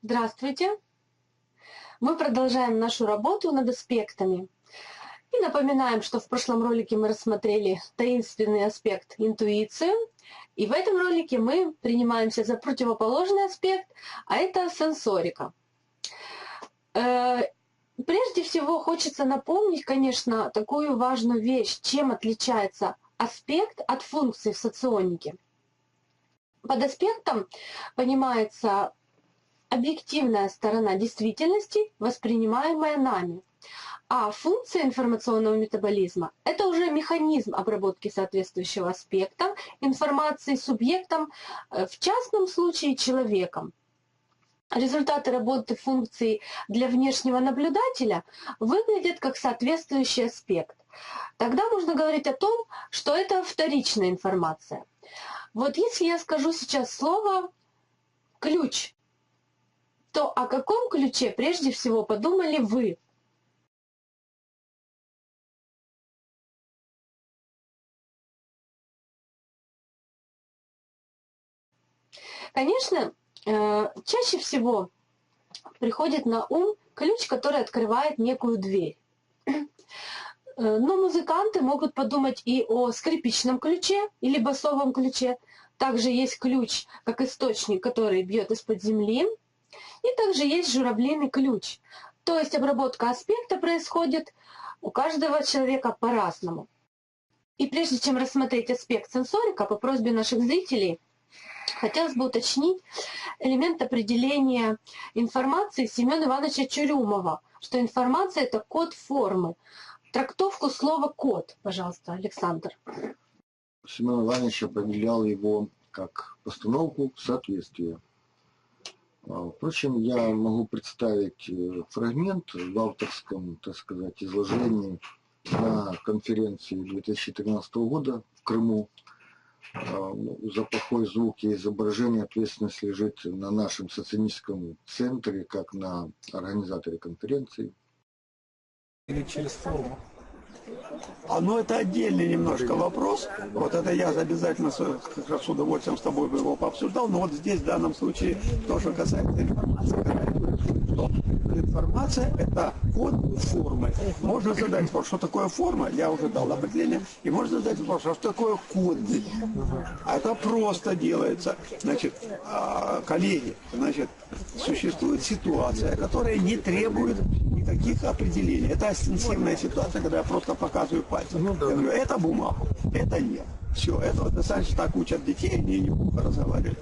Здравствуйте! Мы продолжаем нашу работу над аспектами. И напоминаем, что в прошлом ролике мы рассмотрели таинственный аспект интуицию. И в этом ролике мы принимаемся за противоположный аспект, а это сенсорика. Прежде всего хочется напомнить, конечно, такую важную вещь, чем отличается аспект от функции в соционике. Под аспектом понимается объективная сторона действительности, воспринимаемая нами. А функция информационного метаболизма – это уже механизм обработки соответствующего аспекта информации субъектом, в частном случае человеком. Результаты работы функции для внешнего наблюдателя выглядят как соответствующий аспект. Тогда можно говорить о том, что это вторичная информация. Вот если я скажу сейчас слово «ключ», то о каком ключе прежде всего подумали вы? Конечно, чаще всего приходит на ум ключ, который открывает некую дверь. Но музыканты могут подумать и о скрипичном ключе или басовом ключе. Также есть ключ как источник, который бьет из-под земли. И также есть журавлиный ключ. То есть обработка аспекта происходит у каждого человека по-разному. И прежде чем рассмотреть аспект сенсорика, по просьбе наших зрителей, хотелось бы уточнить элемент определения информации Семена Ивановича Чурюмова, что информация – это код формы. Трактовку слова «код», пожалуйста, Александр. Семен Иванович определял его как постановку соответствия. Впрочем, я могу представить фрагмент в авторском, так сказать, изложении на конференции 2013 года в Крыму. За плохой звук и изображение ответственность лежит на нашем соционическом центре, как на организаторе конференции. Или через форму? Ну, это отдельный немножко вопрос. Вот это я обязательно с удовольствием с тобой бы его пообсуждал. Но вот здесь в данном случае то, что касается информации, что информация – это код формы. Можно задать вопрос, что такое форма, я уже дал определение, и можно задать вопрос, что такое код. А это просто делается. Значит, коллеги, значит, существует ситуация, которая не требует никаких определений. Это остенсивная ситуация, когда я просто показываю пальцем. Я говорю, это бумага, это нет. Все, это вот достаточно так учат детей, они не плохо разговаривают.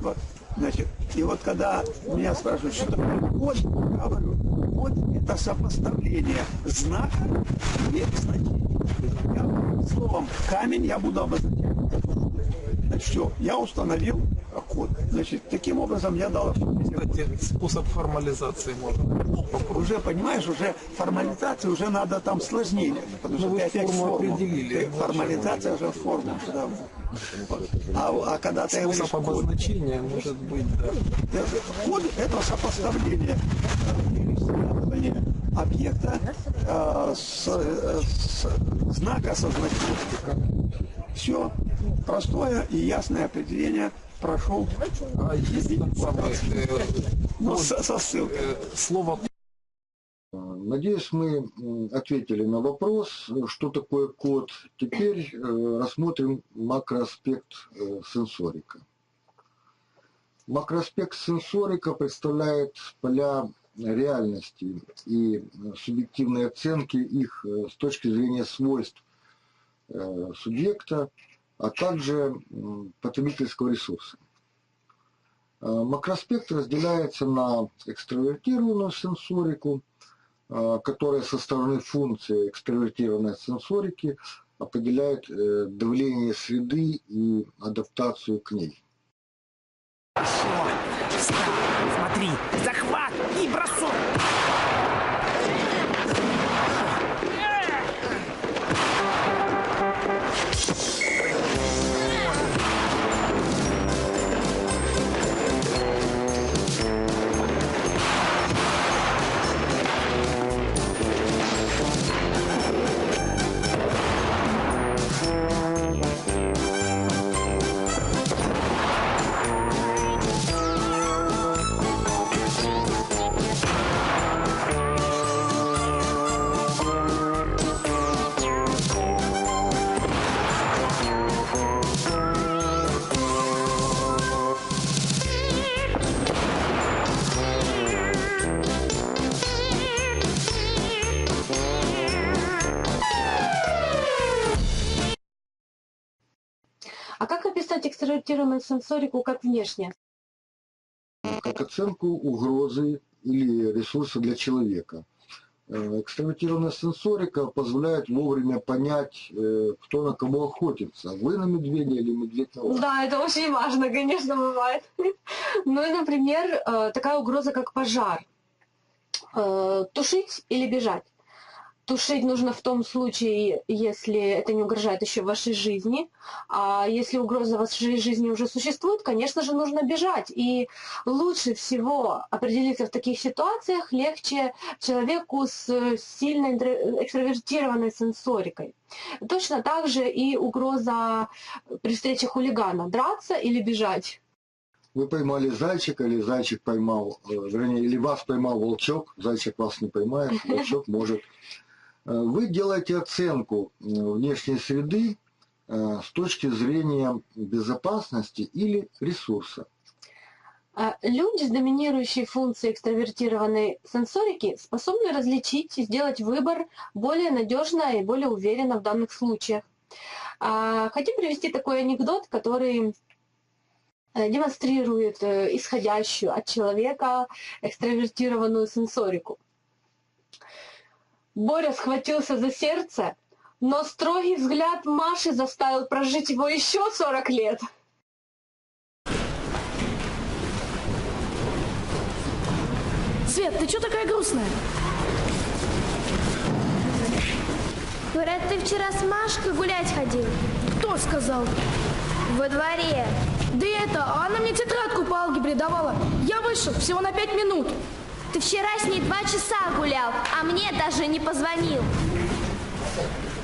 Вот. Значит, и вот когда меня спрашивают, что такое код, я говорю, код – это сопоставление знака и значения. Словом «камень» я буду обозначать. Значит, все, я установил код. Значит, таким образом я дал... Кстати, способ формализации можно. Уже, понимаешь, уже формализация, уже надо там сложнее. Потому что вы ты опять форму форму. определили. Формализация уже форма. Да. А когда ты говоришь способ обозначения может быть, да. Код – это сопоставление объекта с знака со значением. Все простое и ясное определение прошел. Есть со ссылкой. Слово. Надеюсь, мы ответили на вопрос, что такое код. Теперь рассмотрим макроаспект сенсорика. Макроаспект сенсорика представляет поля реальности и субъективные оценки их с точки зрения свойств субъекта, а также потребительского ресурса. Макроаспект разделяется на экстравертированную сенсорику, которая со стороны функции экстравертированной сенсорики определяет давление среды и адаптацию к ней. Смотри, захват и бросок! описать экстравертированную сенсорику как внешне? Как оценку угрозы или ресурса для человека. Экстравертированная сенсорика позволяет вовремя понять, кто на кого охотится. Вы на медведя или медведь на вас. Да, это очень важно, конечно, бывает. Ну и, например, такая угроза, как пожар. Тушить или бежать? Тушить нужно в том случае, если это не угрожает еще вашей жизни. А если угроза вашей жизни уже существует, конечно же, нужно бежать. И лучше всего определиться в таких ситуациях легче человеку с сильно экстравертированной сенсорикой. Точно так же и угроза при встрече хулигана. Драться или бежать? Вы поймали зайчика, или зайчик поймал, вернее, или вас поймал волчок, зайчик вас не поймает, волчок может. Вы делаете оценку внешней среды с точки зрения безопасности или ресурса. Люди с доминирующей функцией экстравертированной сенсорики способны различить и сделать выбор более надежно и более уверенно в данных случаях. Хотим привести такой анекдот, который демонстрирует исходящую от человека экстравертированную сенсорику. Боря схватился за сердце, но строгий взгляд Маши заставил прожить его еще 40 лет. Свет, ты что такая грустная? Говорят, ты вчера с Машкой гулять ходил. Кто сказал? Во дворе. Да она мне тетрадку по алгебре давала. Я вышел всего на 5 минут. Ты вчера с ней 2 часа гулял, а мне даже не позвонил.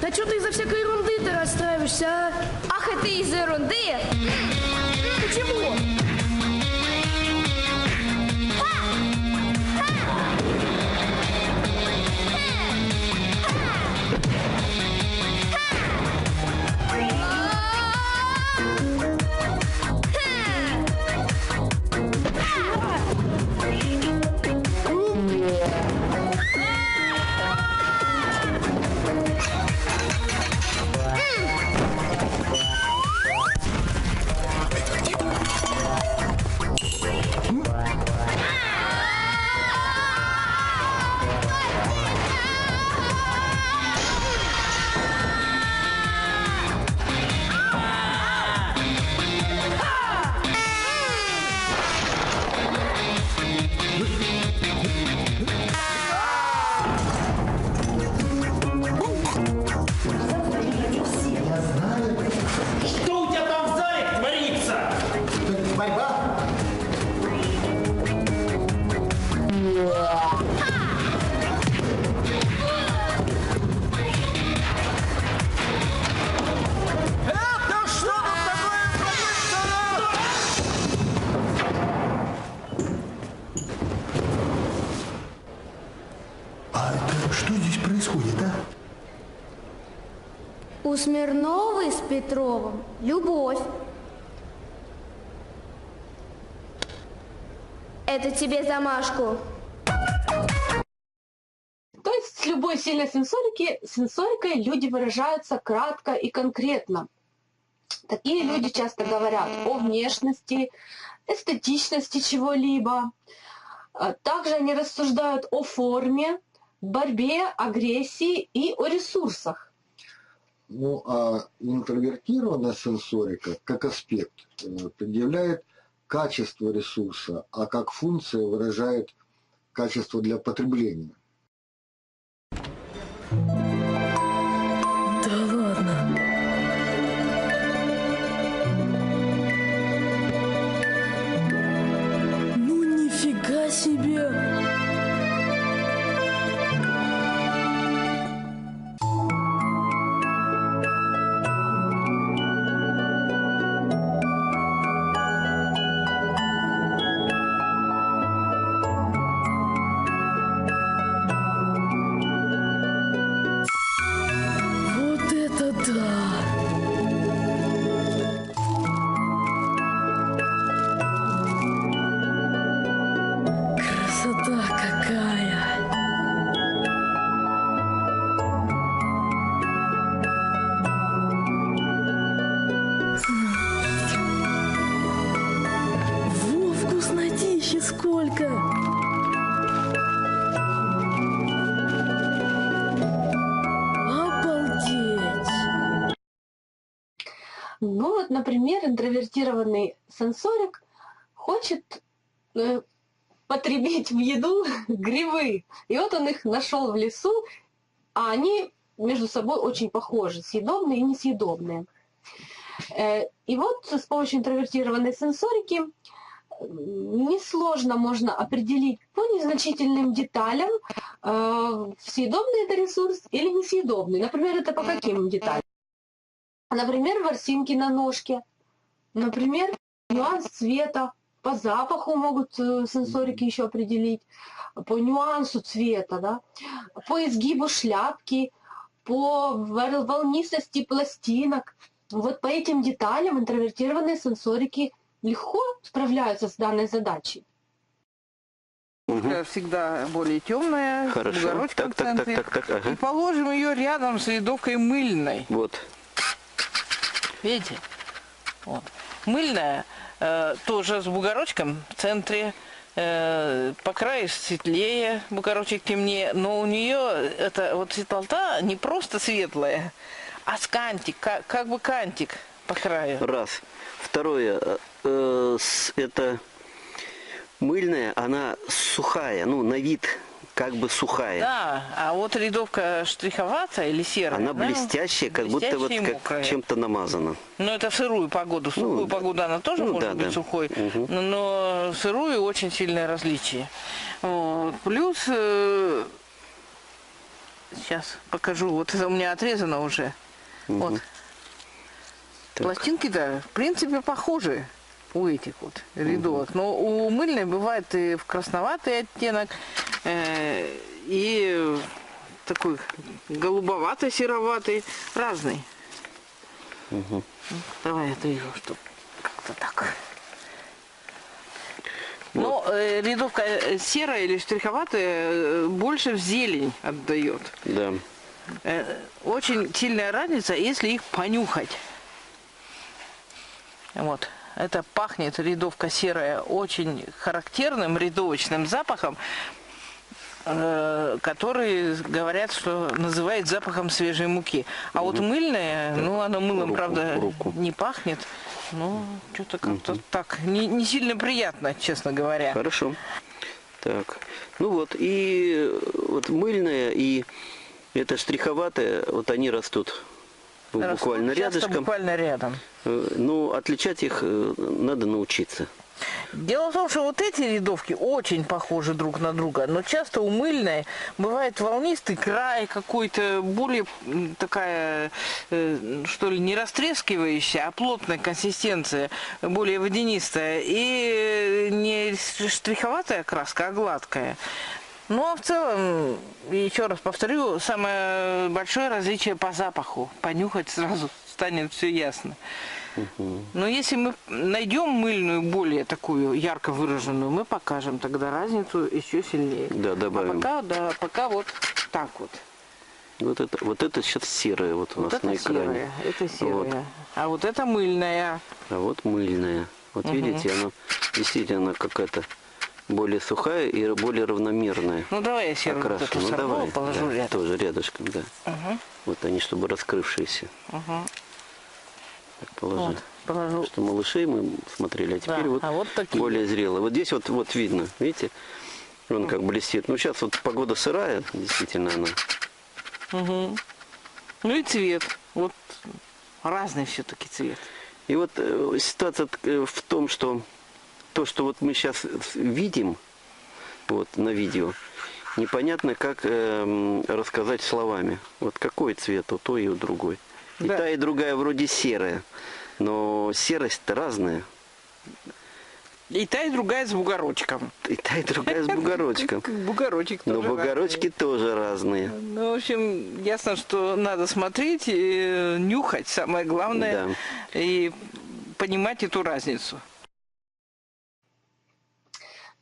Да что ты из-за всякой ерунды-то расстраиваешься, а? Ах, это из-за ерунды? Ты чего? Что здесь происходит, а? У Смирновой с Петровым любовь. Это тебе за Машку. То есть с любой сильной сенсорикой люди выражаются кратко и конкретно. Такие люди часто говорят о внешности, эстетичности чего-либо. Также они рассуждают о форме, борьбе, агрессии и о ресурсах. Ну, а интровертированная сенсорика, как аспект, предъявляет качество ресурса, а как функция выражает качество для потребления. Да ладно. Ну нифига себе. только. Обалдеть. Ну вот, например, интровертированный сенсорик хочет потребить в еду грибы. И вот он их нашел в лесу, а они между собой очень похожи, съедобные и несъедобные. И вот с помощью интровертированной сенсорики несложно можно определить по незначительным деталям, съедобный это ресурс или несъедобный. Например, это по каким деталям? Например, ворсинки на ножке, например, нюанс цвета, по запаху могут сенсорики еще определить, по нюансу цвета, да? По изгибу шляпки, по волнистости пластинок. Вот по этим деталям интровертированные сенсорики легко справляются с данной задачей. Всегда более темная, Хорошо. бугорочком в центре. Ага. И положим ее рядом с рядовкой мыльной. Вот. Видите? Вот. Мыльная тоже с бугорочком в центре. По краю светлее, бугорочек темнее. Но у нее эта вот светлота не просто светлая, а с кантик, как бы кантик по краю. Раз. Второе. Это мыльная, она сухая, ну, на вид как бы сухая. Да, а вот рядовка штриховатая или серая. Она блестящая, как будто вот как чем-то намазана. Ну, это в сырую погоду. В сухую погоду она тоже может быть сухой, но в сырую очень сильное различие. Вот. Плюс, сейчас покажу, вот это у меня отрезано уже. Вот. Пластинки-то, в принципе, похожи у этих вот рядовок. Но у мыльной бывает и в красноватый оттенок, и такой голубоватый-сероватый, разный. Давай отрежу, чтобы как-то так. Вот. Но рядовка серая или штриховатая больше в зелень отдает. Да. Очень сильная разница, если их понюхать. Вот. Это пахнет рядовка серая очень характерным рядовочным запахом, который, говорят, что называют запахом свежей муки. А вот мыльная, ну, она мылом, правда, не пахнет. Ну, что-то как-то так, не сильно приятно, честно говоря. Хорошо. Так, ну вот, и вот мыльная и это штриховатая, вот они растут буквально рядышком. Буквально рядом. Ну, отличать их надо научиться. Дело в том, что вот эти рядовки очень похожи друг на друга, но часто у мыльной бывает волнистый край какой-то, более такая, что ли, не растрескивающая, а плотная консистенция, более водянистая, и не штриховатая краска, а гладкая. Ну, а в целом, еще раз повторю, самое большое различие по запаху. Понюхать сразу станет все ясно. Но если мы найдем мыльную, более такую ярко выраженную, мы покажем тогда разницу еще сильнее. Да, добавим. А пока вот так вот. Вот это сейчас серая вот у нас на экране. Это серая. Вот. А вот это мыльная. А вот мыльная. Вот видите, она действительно какая-то более сухая и более равномерная. Ну давай я серую вот эту сорву, положу рядом. Тоже рядышком, да. Вот они, чтобы раскрывшиеся. Так, положи. Вот, положу. Что малышей мы смотрели, а теперь вот такие. Более зрелые. Вот здесь вот видно, видите, он как блестит. Ну сейчас вот погода сырая, действительно она. Ну и цвет. Вот разный все-таки цвет. И вот ситуация в том, что то, что вот мы сейчас видим, вот на видео, непонятно, как рассказать словами. Вот какой цвет у той и у другой. И та, и другая вроде серая, но серость-то разная. И та, и другая с бугорочком. И та, и другая с бугорочком. Бугорочек тоже. Но бугорочки тоже разные. Ну, в общем, ясно, что надо смотреть, и нюхать, самое главное, и понимать эту разницу.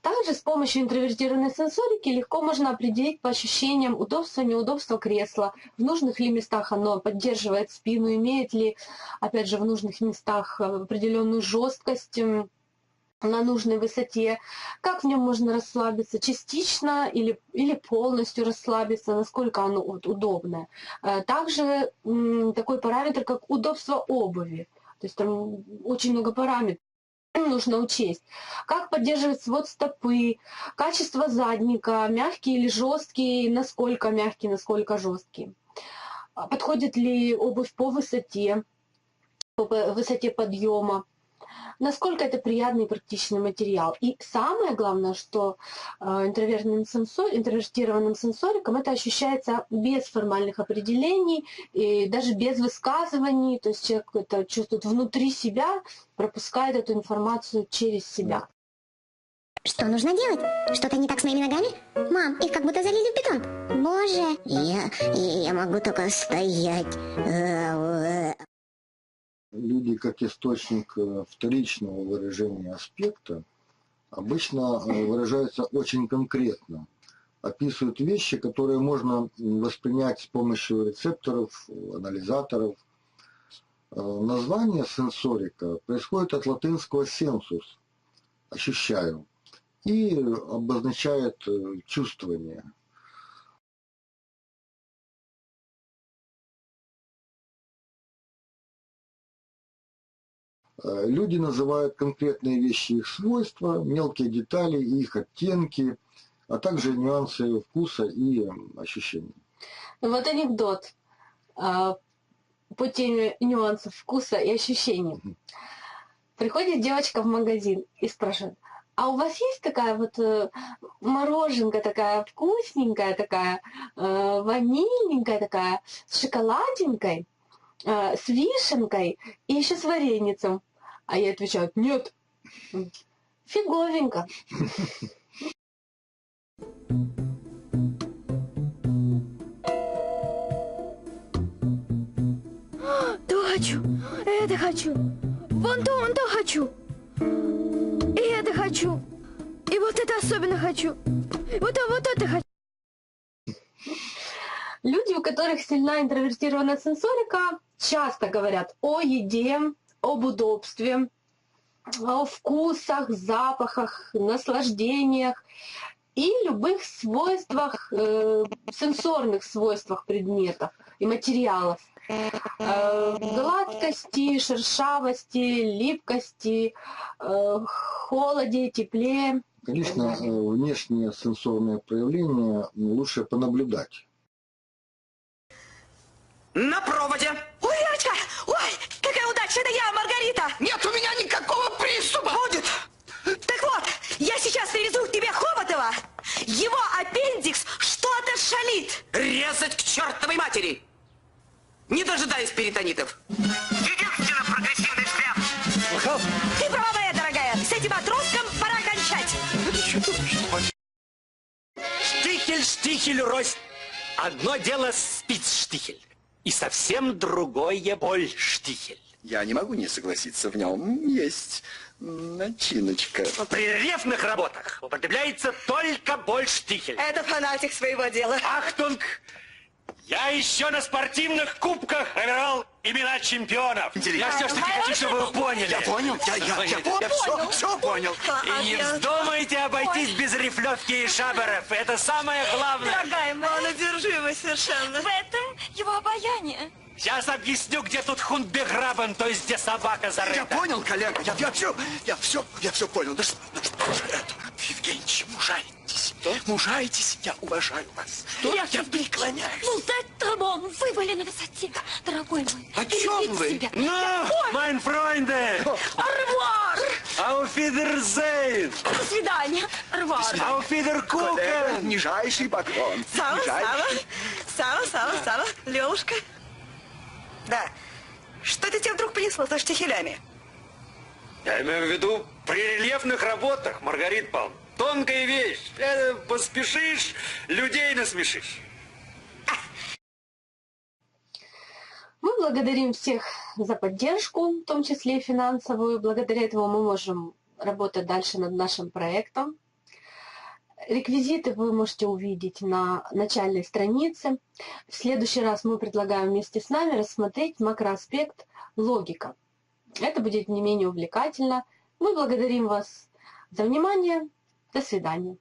Также с помощью интровертированной сенсорики легко можно определить по ощущениям удобства, неудобства кресла, в нужных ли местах оно поддерживает спину, имеет ли, опять же, в нужных местах определенную жесткость, на нужной высоте, как в нем можно расслабиться, частично или полностью расслабиться, насколько оно удобное. Также такой параметр, как удобство обуви. То есть там очень много параметров нужно учесть. Как поддерживать свод стопы, качество задника, мягкий или жесткий, насколько мягкий, насколько жесткий. Подходит ли обувь по высоте подъема. Насколько это приятный и практичный материал. И самое главное, что интровертированным сенсориком это ощущается без формальных определений, и даже без высказываний. То есть человек это чувствует внутри себя, пропускает эту информацию через себя. Что нужно делать? Что-то не так с моими ногами? Мам, их как будто залили в бетон. Боже, я могу только стоять. Люди, как источник вторичного выражения аспекта, обычно выражаются очень конкретно, описывают вещи, которые можно воспринять с помощью рецепторов, анализаторов. Название сенсорика происходит от латинского sensus – ощущаю, и обозначает чувствование. Люди называют конкретные вещи их свойства, мелкие детали и их оттенки, а также нюансы вкуса и ощущений. Вот анекдот по теме нюансов вкуса и ощущений. Приходит девочка в магазин и спрашивает: а у вас есть такая вот мороженка такая вкусненькая, такая ванильненькая, такая с шоколадинкой, с вишенкой и еще с вареницем? А ей отвечают: нет, фиговенько. То хочу, это хочу, вон то хочу, и это хочу, и вот это особенно хочу, вот это хочу. Люди, у которых сильна интровертированная сенсорика, часто говорят о еде, об удобстве, о вкусах, запахах, наслаждениях и любых свойствах, сенсорных свойствах предметов и материалов. Гладкости, шершавости, липкости, холоде, тепле. Конечно, внешние сенсорные проявления лучше понаблюдать. На проводе. Ой, Верочка, ой, какая удача, это я, Маргарита. Нет у меня никакого приступа. Будет. Так вот, я сейчас привезу к тебе Хоботова. Его аппендикс что-то шалит. Резать к чертовой матери. Не дожидаясь перитонитов. Единственно прогрессивный взгляд. Ты права, моя дорогая. С этим отростком пора кончать. Штихель, штихель, рось. Одно дело спицштихель. И совсем другое больштихель. Я не могу не согласиться, в нем есть начиночка. При рельефных работах употребляется только больштихель. Это фанатик своего дела. Ахтунг! Я еще на спортивных кубках проверял имена чемпионов. Интересно. Я все-таки хочу, чтобы вы поняли. Я понял, я все понял. И не вздумайте обойтись без рифлевки и шаберов. Это самое главное. Дорогая моя, он одержимый совершенно. В этом его обаяние. Сейчас объясню, где тут хундбеграбен, то есть где собака зарыта. Я понял, коллега, я все понял. Да что же это? Евгеньевич, мужайтесь. Что? Мужайтесь, я уважаю вас. Что? Я преклоняюсь. Ну, дать тромон, вы были на высоте, дорогой мой. О чем вы? Ну, mein Freunde! Арвуар! Auf Wiedersehen! До свидания, арвуар! Auf Wiedergucken! Нижайший поклон. Сава, Левушка. Да. Что это тебе вдруг понесло со штихелями? Я имею в виду при рельефных работах, Маргарита Павловна. Тонкая вещь. Поспешишь, людей насмешишь. Мы благодарим всех за поддержку, в том числе и финансовую. Благодаря этому мы можем работать дальше над нашим проектом. Реквизиты вы можете увидеть на начальной странице. В следующий раз мы предлагаем вместе с нами рассмотреть макроаспект логика. Это будет не менее увлекательно. Мы благодарим вас за внимание. До свидания.